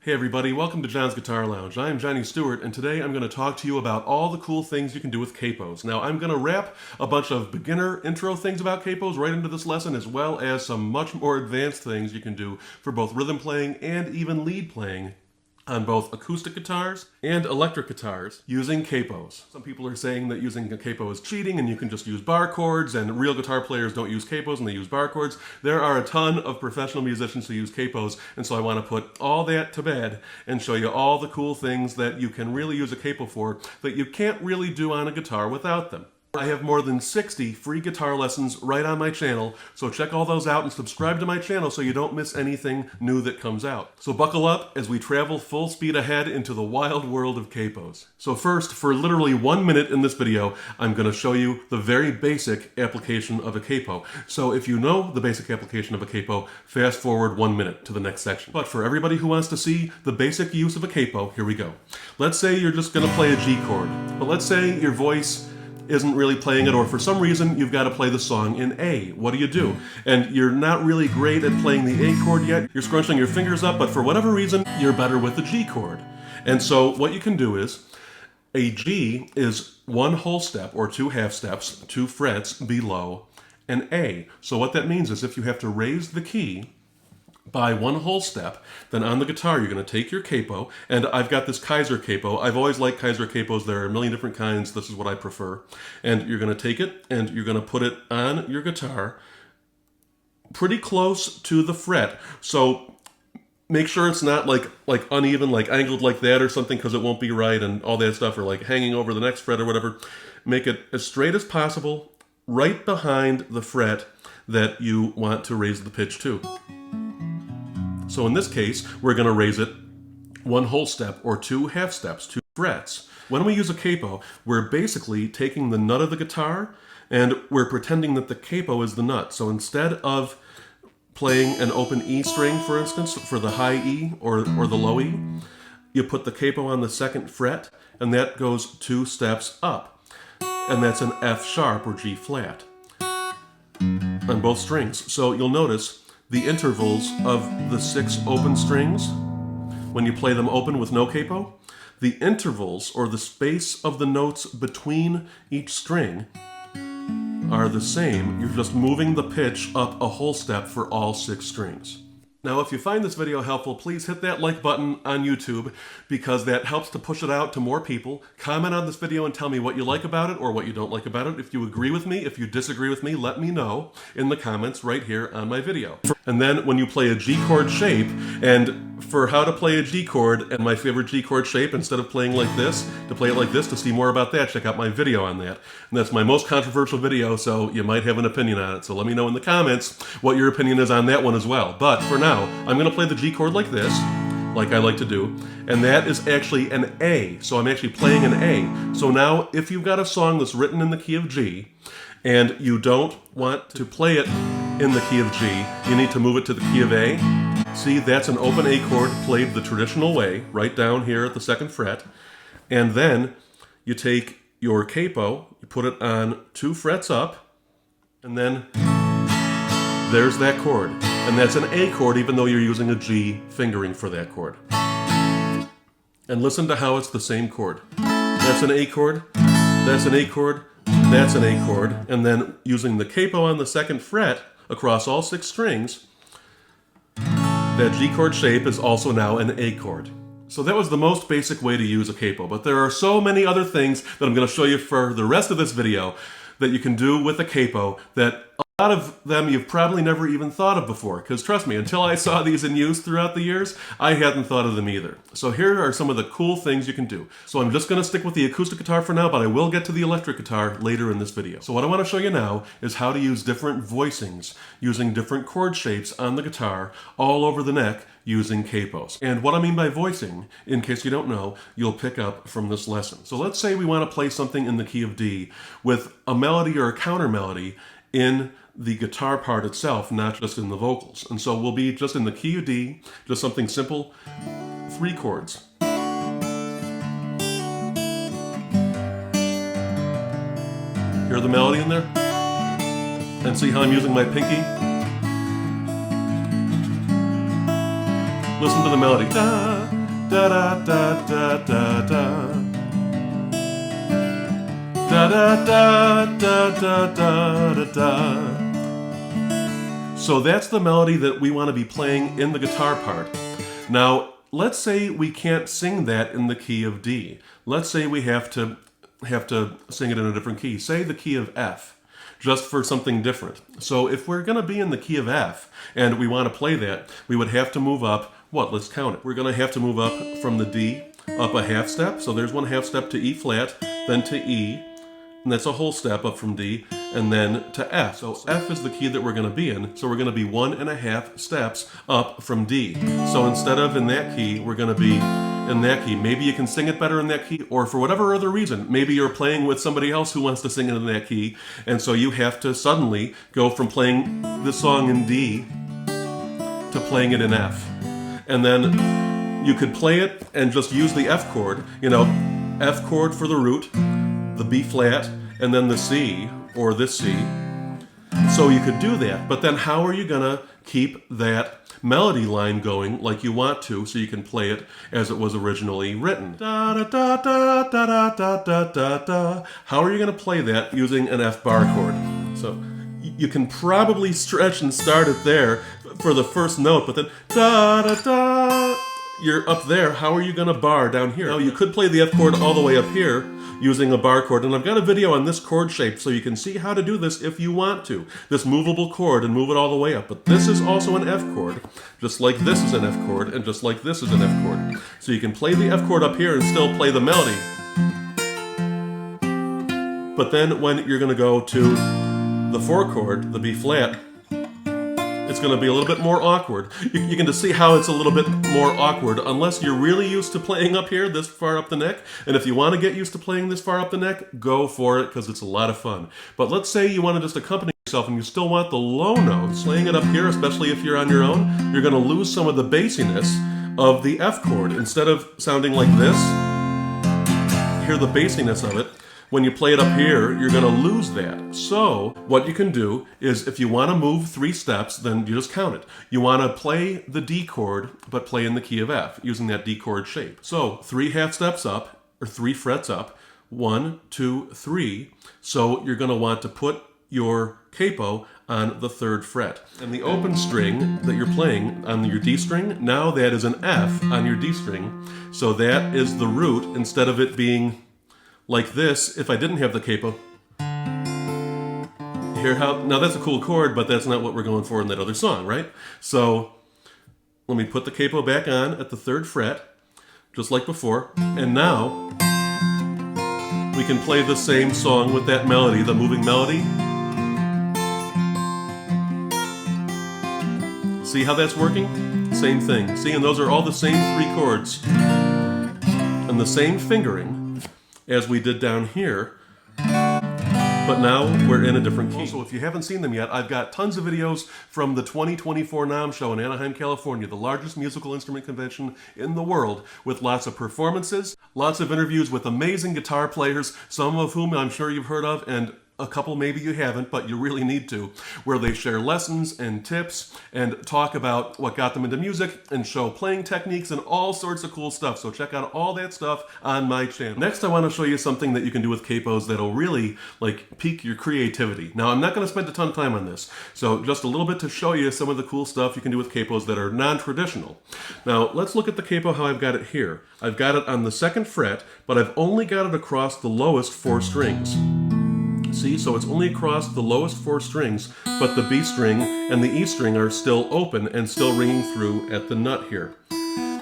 Hey everybody, welcome to John's Guitar Lounge. I am Johnny Stewart, and today I'm going to talk to you about all the cool things you can do with capos. Now, I'm going to wrap a bunch of beginner intro things about capos right into this lesson, as well as some much more advanced things you can do for both rhythm playing and even lead playing on both acoustic guitars and electric guitars using capos. Some people are saying that using a capo is cheating and you can just use bar chords, and real guitar players don't use capos and they use bar chords. There are a ton of professional musicians who use capos, and so I want to put all that to bed and show you all the cool things that you can really use a capo for that you can't really do on a guitar without them. I have more than 60 free guitar lessons right on my channel, so check all those out and subscribe to my channel so you don't miss anything new that comes out. So buckle up as we travel full speed ahead into the wild world of capos. So first, for literally 1 minute in this video, I'm going to show you the very basic application of a capo. So if you know the basic application of a capo, fast forward 1 minute to the next section. But for everybody who wants to see the basic use of a capo, here we go. Let's say you're just going to play a G chord, but let's say your voice isn't really playing it, or for some reason you've got to play the song in A. What do? And you're not really great at playing the A chord yet. You're scrunching your fingers up, but for whatever reason, you're better with the G chord. And so what you can do is, a G is one whole step, or two half steps, 2 frets below an A. So what that means is if you have to raise the key by one whole step, then on the guitar you're going to take your capo, and I've got this Kaiser capo. I've always liked Kaiser capos. There are a million different kinds. This is what I prefer. And you're going to take it and you're going to put it on your guitar pretty close to the fret. So make sure it's not like uneven, like angled like that or something, because it won't be right and all that stuff, or like hanging over the next fret or whatever. Make it as straight as possible, right behind the fret that you want to raise the pitch to. So in this case, we're going to raise it one whole step, or 2 half steps, 2 frets. When we use a capo, we're basically taking the nut of the guitar and we're pretending that the capo is the nut. So instead of playing an open E string, for instance, for the high E or the low E, you put the capo on the 2nd fret, and that goes 2 steps up. And that's an F sharp or G flat on both strings. So you'll notice the intervals of the 6 open strings, when you play them open with no capo, the intervals, or the space of the notes between each string, are the same. You're just moving the pitch up a whole step for all 6 strings. Now, if you find this video helpful, please hit that like button on YouTube, because that helps to push it out to more people. Comment on this video and tell me what you like about it or what you don't like about it. If you agree with me, if you disagree with me, let me know in the comments right here on my video. And then when you play a G chord shape, and for how to play a G chord and my favorite G chord shape instead of playing like this, to play it like this, to see more about that, check out my video on that. And that's my most controversial video, so you might have an opinion on it. So let me know in the comments what your opinion is on that one as well. But for now, I'm going to play the G chord like this, like I like to do, and that is actually an A. So I'm actually playing an A. So now, if you've got a song that's written in the key of G, and you don't want to play it in the key of G, you need to move it to the key of A. See, that's an open A chord played the traditional way, right down here at the 2nd fret. And then you take your capo, you put it on 2 frets up, and then there's that chord. And that's an A chord, even though you're using a G fingering for that chord. And listen to how it's the same chord. That's an A chord, that's an A chord, that's an A chord. And then using the capo on the 2nd fret across all 6 strings, that G chord shape is also now an A chord. So that was the most basic way to use a capo, but there are so many other things that I'm going to show you for the rest of this video that you can do with a capo that a lot of them you've probably never even thought of before, because trust me, until I saw these in use throughout the years, I hadn't thought of them either. So here are some of the cool things you can do. So I'm just going to stick with the acoustic guitar for now, but I will get to the electric guitar later in this video. So what I want to show you now is how to use different voicings using different chord shapes on the guitar all over the neck using capos. And what I mean by voicing, in case you don't know, you'll pick up from this lesson. So let's say we want to play something in the key of D with a melody or a counter melody in the guitar part itself, not just in the vocals. And so we'll be just in the key of D, just something simple, 3 chords. Hear the melody in there? And see how I'm using my pinky? Listen to the melody. Da, da, da, da, da, da, da. Da, da, da, da, da, da, da, da. So that's the melody that we want to be playing in the guitar part. Now, let's say we can't sing that in the key of D. Let's say we have to sing it in a different key. Say the key of F, just for something different. So if we're going to be in the key of F and we want to play that, we would have to move up, what? Let's count it. We're going to have to move up from the D up a half step. So there's one half step to E flat, then to E, and that's a whole step up from D, and then to F. So F is the key that we're going to be in, so we're going to be 1.5 steps up from D. So instead of in that key, we're going to be in that key. Maybe you can sing it better in that key, or for whatever other reason, maybe you're playing with somebody else who wants to sing it in that key, and so you have to suddenly go from playing the song in D to playing it in F. And then you could play it and just use the F chord, F chord for the root, the B flat, and then the C, or this C. So you could do that, but then how are you gonna keep that melody line going like you want to, so you can play it as it was originally written? Da da da da da da da da da da. How are you gonna play that using an F bar chord? So you can probably stretch and start it there for the first note, but then da da da, you're up there. How are you gonna bar down here? Now you could play the F chord all the way up here using a bar chord, and I've got a video on this chord shape so you can see how to do this if you want to. This movable chord, and move it all the way up. But this is also an F chord, just like this is an F chord, and just like this is an F chord. So you can play the F chord up here and still play the melody. But then when you're gonna go to the 4 chord, the B flat, it's going to be a little bit more awkward. You can just see how it's a little bit more awkward unless you're really used to playing up here, this far up the neck. And if you want to get used to playing this far up the neck, go for it, because it's a lot of fun. But let's say you want to just accompany yourself and you still want the low notes. Playing it up here, especially if you're on your own, you're going to lose some of the bassiness of the F chord. Instead of sounding like this, hear the bassiness of it. When you play it up here, you're going to lose that. So what you can do is, if you want to move 3 steps, then you just count it. You want to play the D chord, but play in the key of F, using that D chord shape. So 3 half steps up, or 3 frets up, 1, 2, 3. So you're going to want to put your capo on the 3rd fret. And the open string that you're playing on your D string, now that is an F on your D string. So that is the root, instead of it being like this if I didn't have the capo. Hear how, now that's a cool chord, but that's not what we're going for in that other song, right? So let me put the capo back on at the 3rd fret, just like before, and now we can play the same song with that melody, the moving melody. See how that's working? Same thing. See, and those are all the same 3 chords and the same fingering as we did down here, but now we're in a different key. Also, if you haven't seen them yet, I've got tons of videos from the 2024 NAMM show in Anaheim, California, the largest musical instrument convention in the world, with lots of performances, lots of interviews with amazing guitar players, some of whom I'm sure you've heard of, and a couple maybe you haven't, but you really need to, where they share lessons and tips and talk about what got them into music and show playing techniques and all sorts of cool stuff. So check out all that stuff on my channel. Next, I want to show you something that you can do with capos that'll really pique your creativity. Now, I'm not going to spend a ton of time on this, so just a little bit to show you some of the cool stuff you can do with capos that are non-traditional. Now, let's look at the capo how I've got it here. I've got it on the 2nd fret, but I've only got it across the lowest 4 strings. See, so it's only across the lowest 4 strings, but the B string and the E string are still open and still ringing through at the nut here.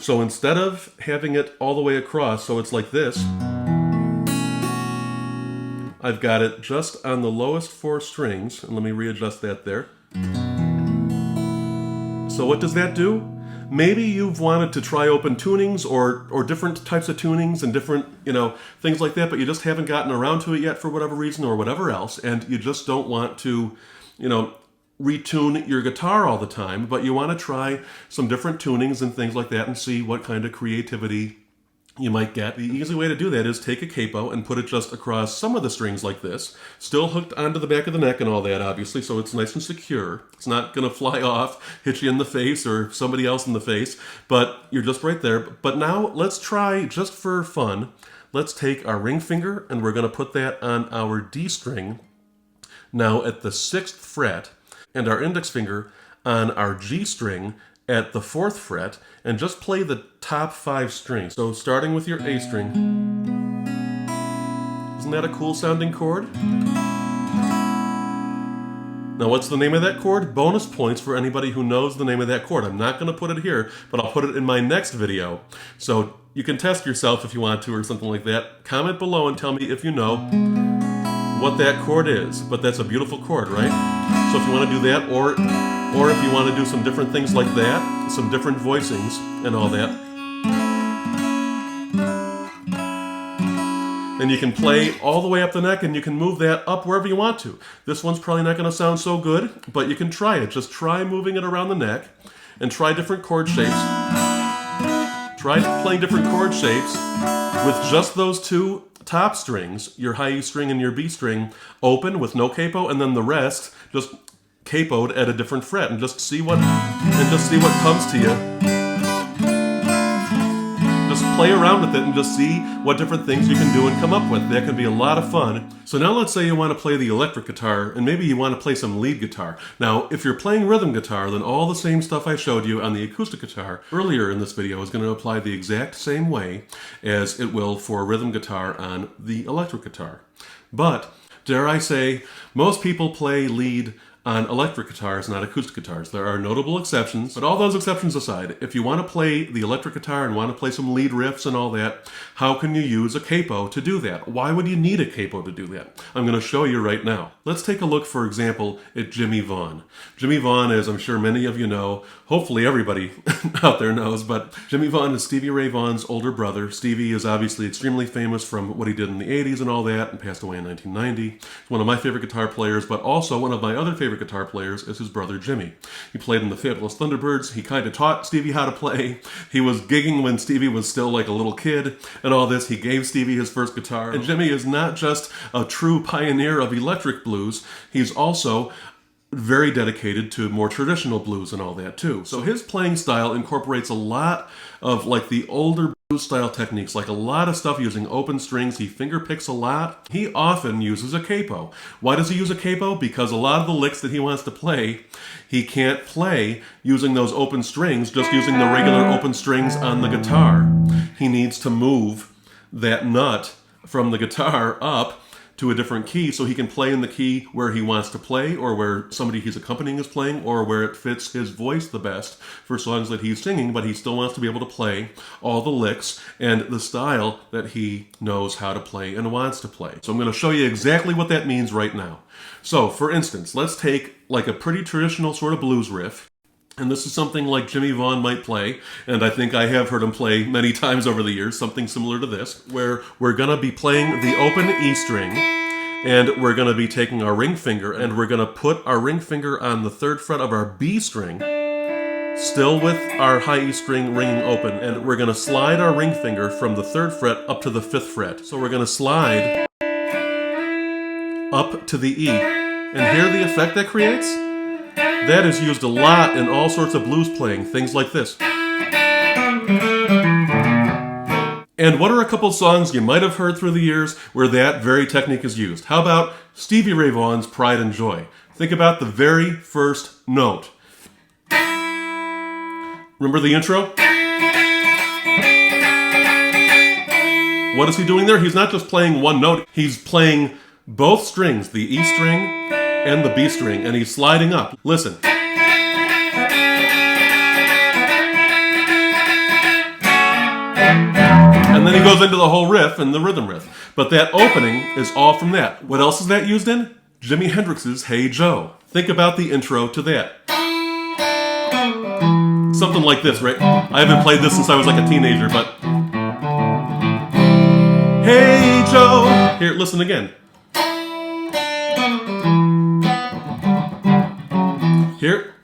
So instead of having it all the way across, so it's like this, I've got it just on the lowest 4 strings, and let me readjust that there. So what does that do? Maybe you've wanted to try open tunings or different types of tunings and different, things like that, but you just haven't gotten around to it yet for whatever reason or whatever else, and you just don't want to, retune your guitar all the time, but you want to try some different tunings and things like that and see what kind of creativity you might get. The easy way to do that is take a capo and put it just across some of the strings like this, still hooked onto the back of the neck and all that, obviously, so it's nice and secure. It's not going to fly off, hit you in the face or somebody else in the face, but you're just right there. But now let's try, just for fun, let's take our ring finger and we're going to put that on our D string, now at the 6th fret, and our index finger on our G string at the 4th fret, and just play the top 5 strings. So starting with your A string. Isn't that a cool sounding chord? Now what's the name of that chord? Bonus points for anybody who knows the name of that chord. I'm not going to put it here, but I'll put it in my next video. So you can test yourself if you want to or something like that. Comment below and tell me if you know what that chord is. But that's a beautiful chord, right? So if you want to do that, or if you want to do some different things like that, some different voicings and all that, and you can play all the way up the neck and you can move that up wherever you want to. This one's probably not going to sound so good, but you can try it. Just try moving it around the neck and try different chord shapes. Try playing different chord shapes with just those 2 top strings, your high E string and your B string, open with no capo, and then the rest just capoed at a different fret, and just see what comes to you. Just play around with it and just see what different things you can do and come up with. That can be a lot of fun. So now let's say you want to play the electric guitar, and maybe you want to play some lead guitar. Now, if you're playing rhythm guitar, then all the same stuff I showed you on the acoustic guitar earlier in this video is going to apply the exact same way as it will for rhythm guitar on the electric guitar. But, dare I say, most people play lead on electric guitars, not acoustic guitars. There are notable exceptions, but all those exceptions aside, if you want to play the electric guitar and want to play some lead riffs and all that, how can you use a capo to do that? Why would you need a capo to do that? I'm going to show you right now. Let's take a look, for example, at Jimmie Vaughan. Jimmie Vaughan, as I'm sure many of you know, hopefully everybody out there knows, but Jimmie Vaughan is Stevie Ray Vaughan's older brother. Stevie is obviously extremely famous from what he did in the 80s and all that, and passed away in 1990. He's one of my favorite guitar players, but also one of my other favorite guitar players is his brother Jimmy. He played in the Fabulous Thunderbirds. He kind of taught Stevie how to play. He was gigging when Stevie was still like a little kid and all this. He gave Stevie his first guitar. And Jimmy is not just a true pioneer of electric blues, he's also very dedicated to more traditional blues and all that too. So his playing style incorporates a lot of like the older blues style techniques, like a lot of stuff using open strings. He finger picks a lot. He often uses a capo. Why does he use a capo? Because a lot of the licks that he wants to play, he can't play using those open strings, just using the regular open strings on the guitar. He needs to move that nut from the guitar up to a different key so he can play in the key where he wants to play, or where somebody he's accompanying is playing, or where it fits his voice the best for songs that he's singing, but he still wants to be able to play all the licks and the style that he knows how to play and wants to play. So I'm going to show you exactly what that means right now. So for instance, let's take like a pretty traditional sort of blues riff. And this is something like Jimmie Vaughan might play, and I think I have heard him play many times over the years, something similar to this, where we're going to be playing the open E string, and we're going to be taking our ring finger, and we're going to put our ring finger on the 3rd fret of our B string, still with our high E string ringing open, and we're going to slide our ring finger from the 3rd fret up to the 5th fret. So we're going to slide up to the E, and hear the effect that creates? That is used a lot in all sorts of blues playing, things like this. And what are a couple songs you might have heard through the years where that very technique is used? How about Stevie Ray Vaughan's Pride and Joy? Think about the very first note. Remember the intro? What is he doing there? He's not just playing one note. He's playing both strings, the E string and the B string, and he's sliding up. Listen. And then he goes into the whole riff and the rhythm riff. But that opening is all from that. What else is that used in? Jimi Hendrix's Hey Joe. Think about the intro to that. Something like this, right? I haven't played this since I was like a teenager, but... Hey Joe! Here, listen again. Here,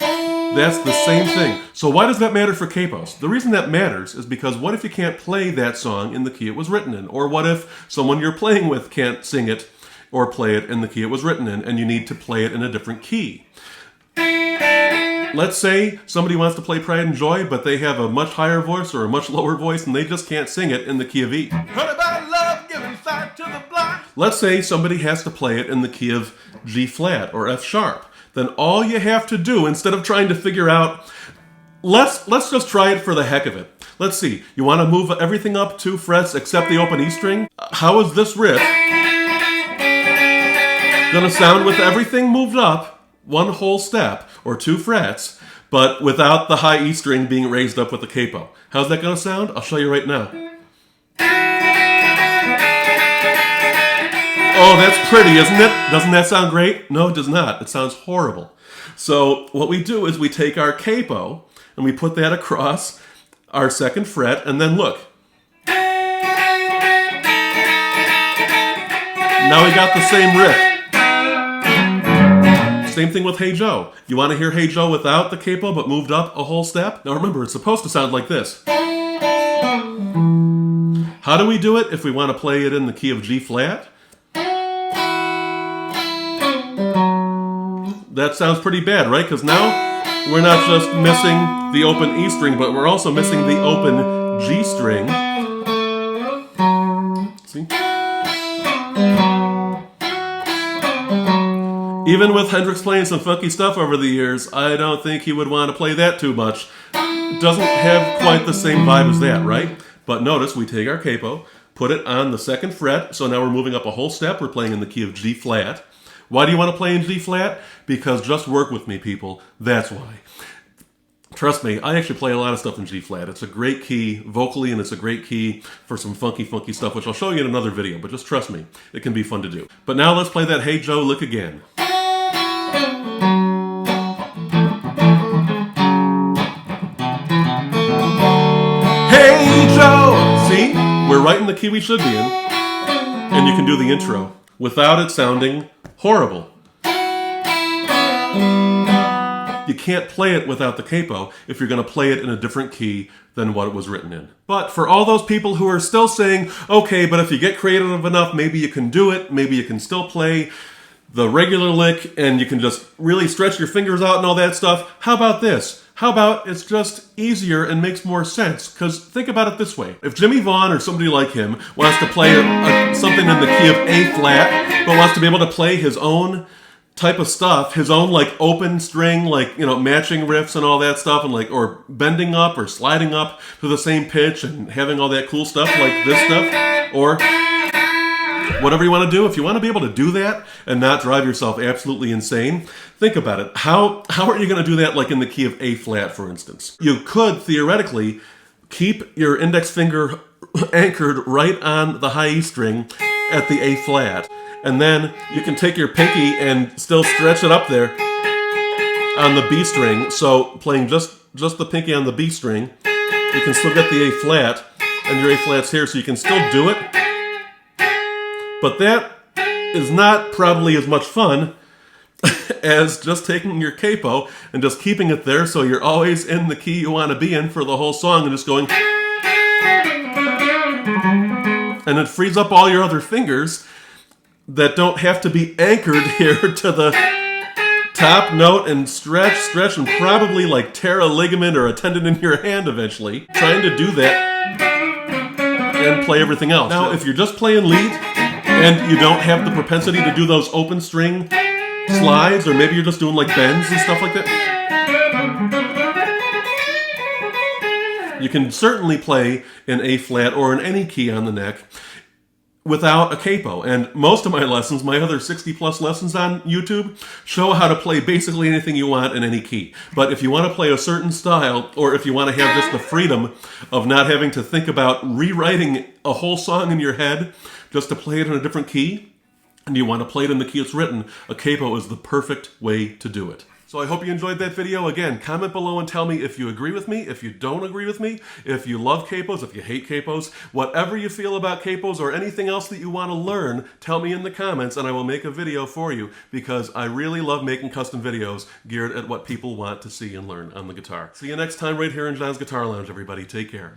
That's the same thing. So why does that matter for capos? The reason that matters is because what if you can't play that song in the key it was written in? Or what if someone you're playing with can't sing it or play it in the key it was written in, and you need to play it in a different key? Let's say somebody wants to play Pride and Joy, but they have a much higher voice or a much lower voice, and they just can't sing it in the key of E. Heard about love, giving sight to the blind. Let's say somebody has to play it in the key of G flat or F sharp. Then all you have to do, instead of trying to figure out, let's just try it for the heck of it. Let's see, you want to move everything up 2 frets except the open E string? How is this riff gonna sound with everything moved up 1 whole step or 2 frets, but without the high E string being raised up with the capo? How's that gonna sound? I'll show you right now. Oh, that's pretty, isn't it? Doesn't that sound great? No, it does not. It sounds horrible. So what we do is we take our capo and we put that across our 2nd fret, and then look. Now we got the same riff. Same thing with Hey Joe. You want to hear Hey Joe without the capo but moved up a whole step? Now remember, it's supposed to sound like this. How do we do it if we want to play it in the key of G flat? That sounds pretty bad, right? Because now we're not just missing the open E string, but we're also missing the open G string. See? Even with Hendrix playing some funky stuff over the years, I don't think he would want to play that too much. It doesn't have quite the same vibe as that, right? But notice we take our capo, put it on the 2nd fret, so now we're moving up a whole step. We're playing in the key of G flat. Why do you want to play in G flat? Because just work with me, people. That's why. Trust me, I actually play a lot of stuff in G flat. It's a great key vocally, and it's a great key for some funky stuff, which I'll show you in another video, but just trust me, it can be fun to do. But now let's play that Hey Joe lick again. Hey Joe! See? We're right in the key we should be in. And you can do the intro without it sounding horrible. You can't play it without the capo if you're going to play it in a different key than what it was written in. But for all those people who are still saying, okay, but if you get creative enough, maybe you can do it, maybe you can still play the regular lick and you can just really stretch your fingers out and all that stuff, how about this? How about it's just easier and makes more sense? Because think about it this way. If Jimmie Vaughan or somebody like him wants to play something in the key of A flat, but wants to be able to play his own type of stuff, his own like open string, like, you know, matching riffs and all that stuff, and like, or bending up or sliding up to the same pitch and having all that cool stuff like this stuff, or whatever you want to do. If you want to be able to do that and not drive yourself absolutely insane, think about it. How are you going to do that like in the key of A flat, for instance? You could theoretically keep your index finger anchored right on the high E string at the A flat, and then you can take your pinky and still stretch it up there on the B string. So playing just the pinky on the B string, you can still get the A flat, and your A flat's here, so you can still do it. But that is not probably as much fun as just taking your capo and just keeping it there so you're always in the key you want to be in for the whole song and just going. And it frees up all your other fingers that don't have to be anchored here to the top note and stretch, and probably like tear a ligament or a tendon in your hand eventually, trying to do that and play everything else. Now, if you're just playing lead and you don't have the propensity to do those open string slides, or maybe you're just doing like bends and stuff like that, you can certainly play in A flat or in any key on the neck without a capo. And most of my lessons, my other 60 plus lessons on YouTube, show how to play basically anything you want in any key. But if you want to play a certain style, or if you want to have just the freedom of not having to think about rewriting a whole song in your head just to play it in a different key, and you want to play it in the key it's written, a capo is the perfect way to do it. So So I hope you enjoyed that video. Again, comment below and tell me if you agree with me, if you don't agree with me, if you love capos, if you hate capos, whatever you feel about capos or anything else that you want to learn, tell me in the comments and I will make a video for you, because I really love making custom videos geared at what people want to see and learn on the guitar. See you next time right here in John's Guitar Lounge, everybody. Take care.